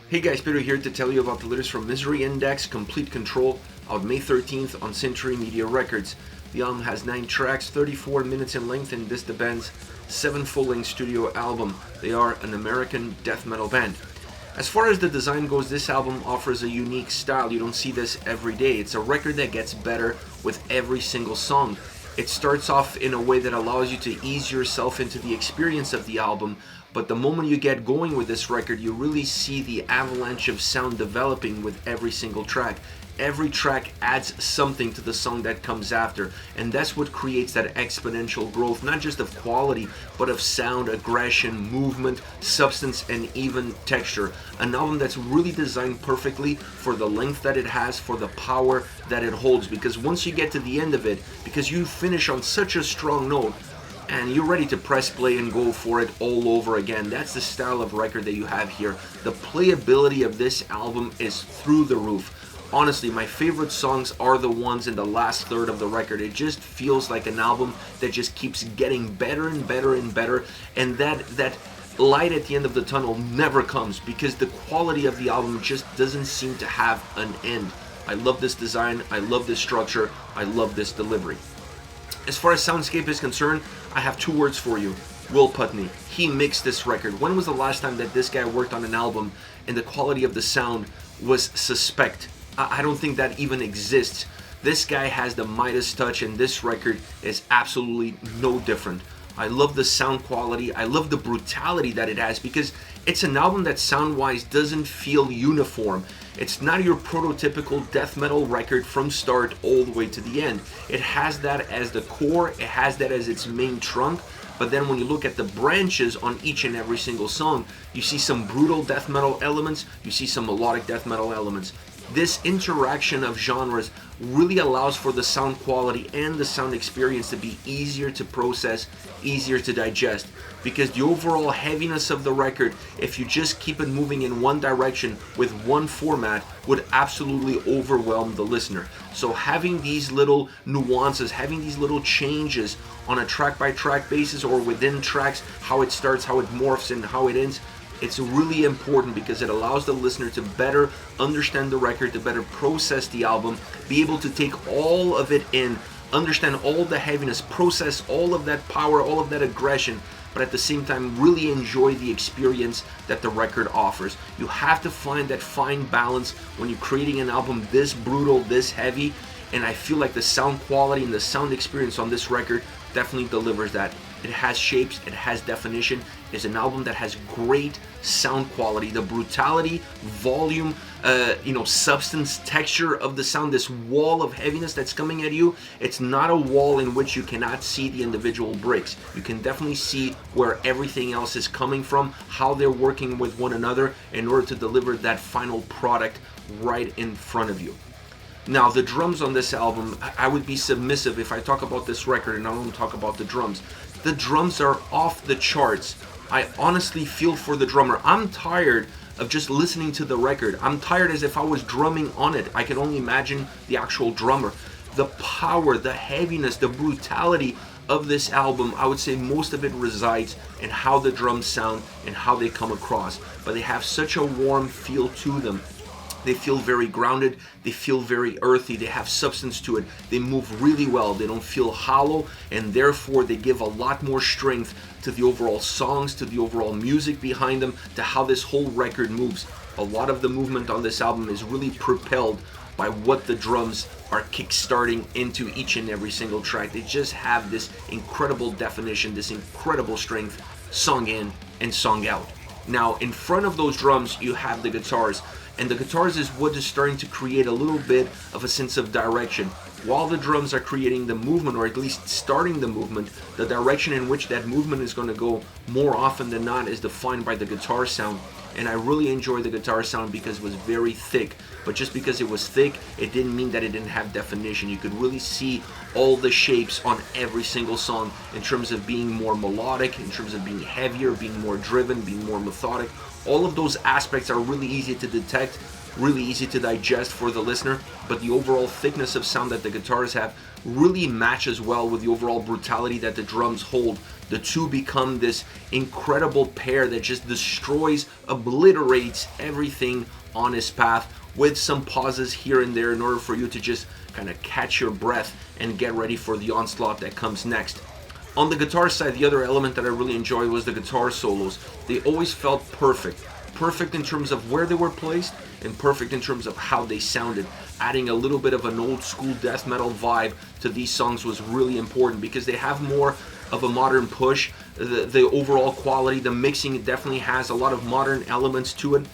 Hey guys, Peter here to tell you about the latest from Misery Index, Complete Control, out May 13th on Century Media Records. The album has 9 tracks, 34 minutes in length, and this the band's 7th full-length studio album. They are an American death metal band. As far as the design goes, this album offers a unique style. You don't see this every day. It's a record that gets better with every single song. It starts off in a way that allows you to ease yourself into the experience of the album, but the moment you get going with this record, you really see the avalanche of sound developing with every single track. Every track adds something to the song that comes after, and that's what creates that exponential growth, not just of quality, but of sound, aggression, movement, substance, and even texture. An album that's really designed perfectly for the length that it has, for the power that it holds, because once you get to the end of it, because you finish on such a strong note, and you're ready to press play and go for it all over again. That's the style of record that you have here. The playability of this album is through the roof. Honestly, my favorite songs are the ones in the last third of the record. It just feels like an album that just keeps getting better and better and better, and that light at the end of the tunnel never comes, because the quality of the album just doesn't seem to have an end. I love this design, I love this structure, I love this delivery. As far as soundscape is concerned, I have 2 words for you. Will Putney. He mixed this record. When was the last time that this guy worked on an album and the quality of the sound was suspect? I don't think that even exists. This guy has the Midas touch, and this record is absolutely no different. I love the sound quality. I love the brutality that it has, because it's an album that sound-wise doesn't feel uniform. It's not your prototypical death metal record from start all the way to the end. It has that as the core, it has that as its main trunk, but then when you look at the branches on each and every single song, you see some brutal death metal elements, you see some melodic death metal elements. This interaction of genres really allows for the sound quality and the sound experience to be easier to process, easier to digest, because the overall heaviness of the record, if you just keep it moving in one direction with one format, would absolutely overwhelm the listener. So having these little nuances, having these little changes on a track by track basis or within tracks, how it starts, how it morphs, and how it ends, it's really important, because it allows the listener to better understand the record, to better process the album, be able to take all of it in, understand all the heaviness, process all of that power, all of that aggression, but at the same time really enjoy the experience that the record offers. You have to find that fine balance when you're creating an album this brutal, this heavy, and I feel like the sound quality and the sound experience on this record definitely delivers that. It has shapes, it has definition. It's an album that has great sound quality. The brutality, volume, substance, texture of the sound, this wall of heaviness that's coming at you, it's not a wall in which you cannot see the individual bricks. You can definitely see where everything else is coming from, how they're working with one another in order to deliver that final product right in front of you. Now, the drums on this album, I would be submissive if I talk about this record and I don't talk about the drums. The drums are off the charts. I honestly feel for the drummer. I'm tired of just listening to the record. I'm tired as if I was drumming on it. I can only imagine the actual drummer. The power, the heaviness, the brutality of this album, I would say most of it resides in how the drums sound and how they come across. But they have such a warm feel to them. They feel very grounded, they feel very earthy, they have substance to it, they move really well, they don't feel hollow, and therefore they give a lot more strength to the overall songs, to the overall music behind them, to how this whole record moves. A lot of the movement on this album is really propelled by what the drums are kickstarting into each and every single track. They just have this incredible definition, this incredible strength, song in and song out. Now, in front of those drums, you have the guitars. And the guitars is what is starting to create a little bit of a sense of direction. While the drums are creating the movement, or at least starting the movement, the direction in which that movement is going to go more often than not is defined by the guitar sound. And I really enjoy the guitar sound because it was very thick. But just because it was thick, it didn't mean that it didn't have definition. You could really see all the shapes on every single song in terms of being more melodic, in terms of being heavier, being more driven, being more methodic. All of those aspects are really easy to detect really easy to digest for the listener, but the overall thickness of sound that the guitars have really matches well with the overall brutality that the drums hold. The two become this incredible pair that just destroys, obliterates everything on his path, with some pauses here and there in order for you to just kind of catch your breath and get ready for the onslaught that comes next. On the guitar side, the other element that I really enjoyed was the guitar solos. They always felt perfect. Perfect in terms of where they were placed, and perfect in terms of how they sounded. Adding a little bit of an old school death metal vibe to these songs was really important because they have more of a modern push. The overall quality, the mixing, definitely has a lot of modern elements to it.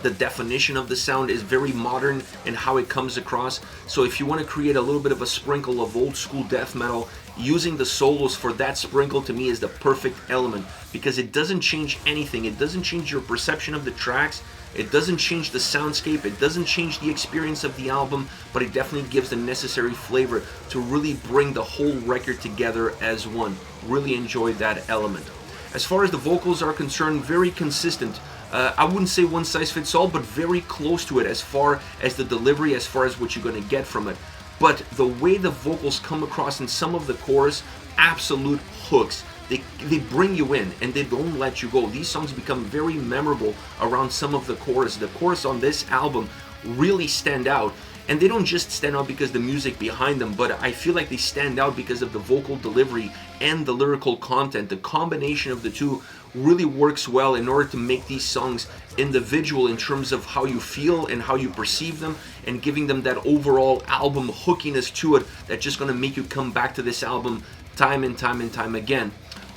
The definition of the sound is very modern in how it comes across. So if you want to create a little bit of a sprinkle of old school death metal, using the solos for that sprinkle to me is the perfect element, because it doesn't change anything. It doesn't change your perception of the tracks. It doesn't change the soundscape. It doesn't change the experience of the album, but it definitely gives the necessary flavor to really bring the whole record together as one. Really enjoyed that element. As far as the vocals are concerned, very consistent. I wouldn't say one size fits all, but very close to it as far as the delivery, as far as what you're going to get from it. But the way the vocals come across in some of the chorus, absolute hooks. They bring you in and they don't let you go. These songs become very memorable around some of the chorus. The chorus on this album really stand out. And they don't just stand out because the music behind them, but I feel like they stand out because of the vocal delivery and the lyrical content. The combination of the two really works well in order to make these songs individual in terms of how you feel and how you perceive them, and giving them that overall album hookiness to it that's just going to make you come back to this album time and time and time again.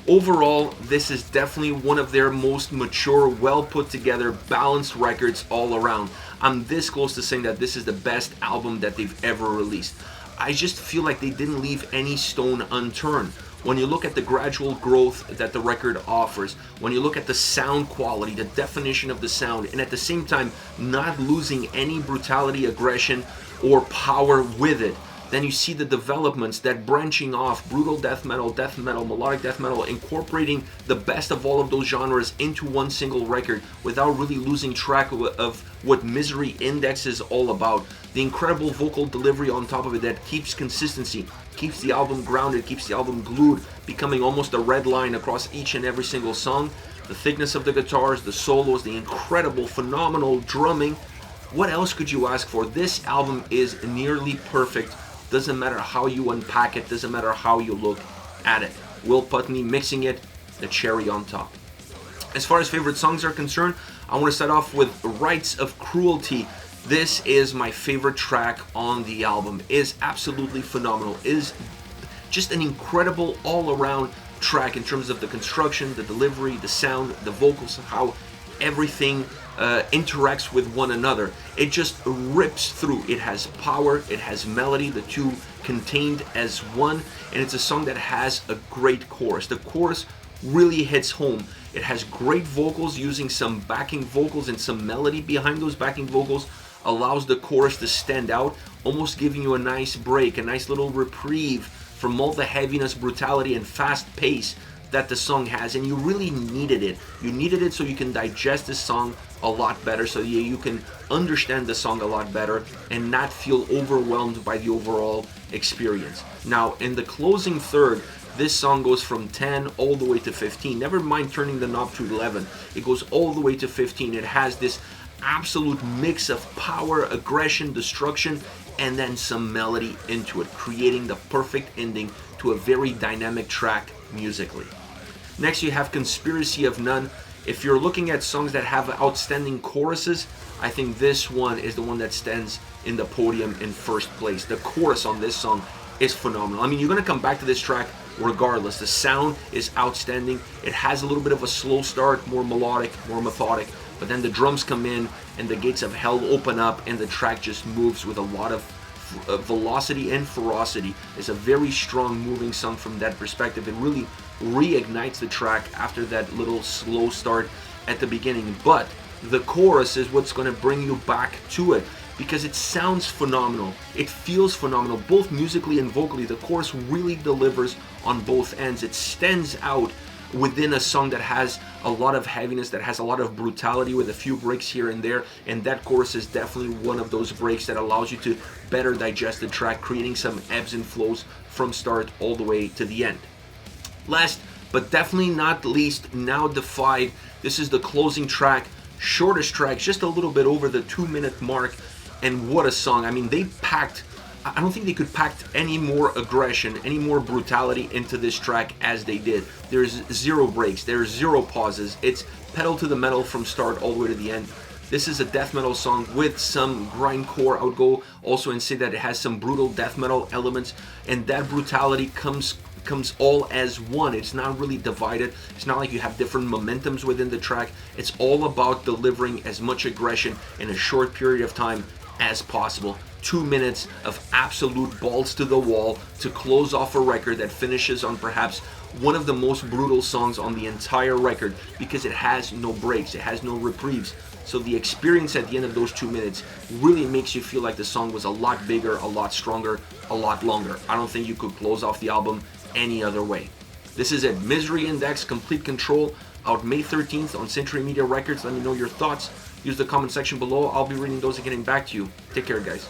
Overall, this is definitely one of their most mature, well put together, balanced records all around. I'm this close to saying that this is the best album that they've ever released. I just feel like they didn't leave any stone unturned. When you look at the gradual growth that the record offers, when you look at the sound quality, the definition of the sound, and at the same time not losing any brutality, aggression, or power with it, then you see the developments, that branching off, brutal death metal, melodic death metal, incorporating the best of all of those genres into one single record without really losing track of what Misery Index is all about. The incredible vocal delivery on top of it that keeps consistency, keeps the album grounded, keeps the album glued, becoming almost a red line across each and every single song. The thickness of the guitars, the solos, the incredible, phenomenal drumming. What else could you ask for? This album is nearly perfect. Doesn't matter how you unpack it, doesn't matter how you look at it. Will Putney mixing it, the cherry on top. As far as favorite songs are concerned, I want to start off with Rites of Cruelty. This is my favorite track on the album. It is absolutely phenomenal. It is just an incredible all-around track in terms of the construction, the delivery, the sound, the vocals, how everything interacts with one another. It just rips through. It has power, it has melody, the two contained as one, and it's a song that has a great chorus. The chorus really hits home. It has great vocals, using some backing vocals and some melody behind those backing vocals allows the chorus to stand out, almost giving you a nice break, a nice little reprieve from all the heaviness, brutality, and fast pace that the song has, and you really needed it. You needed it so you can digest this song a lot better, so you can understand the song a lot better and not feel overwhelmed by the overall experience. Now, in the closing third, this song goes from 10 all the way to 15. Never mind turning the knob to 11. It goes all the way to 15. It has this absolute mix of power, aggression, destruction, and then some melody into it, creating the perfect ending to a very dynamic track musically. Next, you have Conspiracy of None. If you're looking at songs that have outstanding choruses, I think this one is the one that stands in the podium in first place. The chorus on this song is phenomenal. I mean, you're going to come back to this track regardless. The sound is outstanding. It has a little bit of a slow start, more melodic, more methodic, but then the drums come in and the gates of hell open up and the track just moves with a lot of velocity and ferocity. It's a very strong moving song from that perspective. It really reignites the track after that little slow start at the beginning, but the chorus is what's going to bring you back to it, because it sounds phenomenal. It feels phenomenal, both musically and vocally. The chorus really delivers on both ends. It stands out within a song that has a lot of heaviness, that has a lot of brutality with a few breaks here and there, and that chorus is definitely one of those breaks that allows you to better digest the track, creating some ebbs and flows from start all the way to the end. Last but definitely not least, now Defied. This is the closing track, shortest track, just a little bit over the 2-minute mark, and what a song. I mean, they packed, I don't think they could pack any more aggression, any more brutality into this track as they did. There's zero breaks, there's zero pauses. It's pedal to the metal from start all the way to the end. This is a death metal song with some grindcore. I would go also and say that it has some brutal death metal elements, and that brutality comes all as one. It's not really divided. It's not like you have different momentums within the track. It's all about delivering as much aggression in a short period of time as possible. 2 minutes of absolute balls to the wall to close off a record that finishes on perhaps one of the most brutal songs on the entire record, because it has no breaks, it has no reprieves. So the experience at the end of those 2 minutes really makes you feel like the song was a lot bigger, a lot stronger, a lot longer. I don't think you could close off the album any other way. This is it, Misery Index, Complete Control, out May 13th on Century Media Records. Let me know your thoughts. Use the comment section below. I'll be reading those and getting back to you. Take care, guys.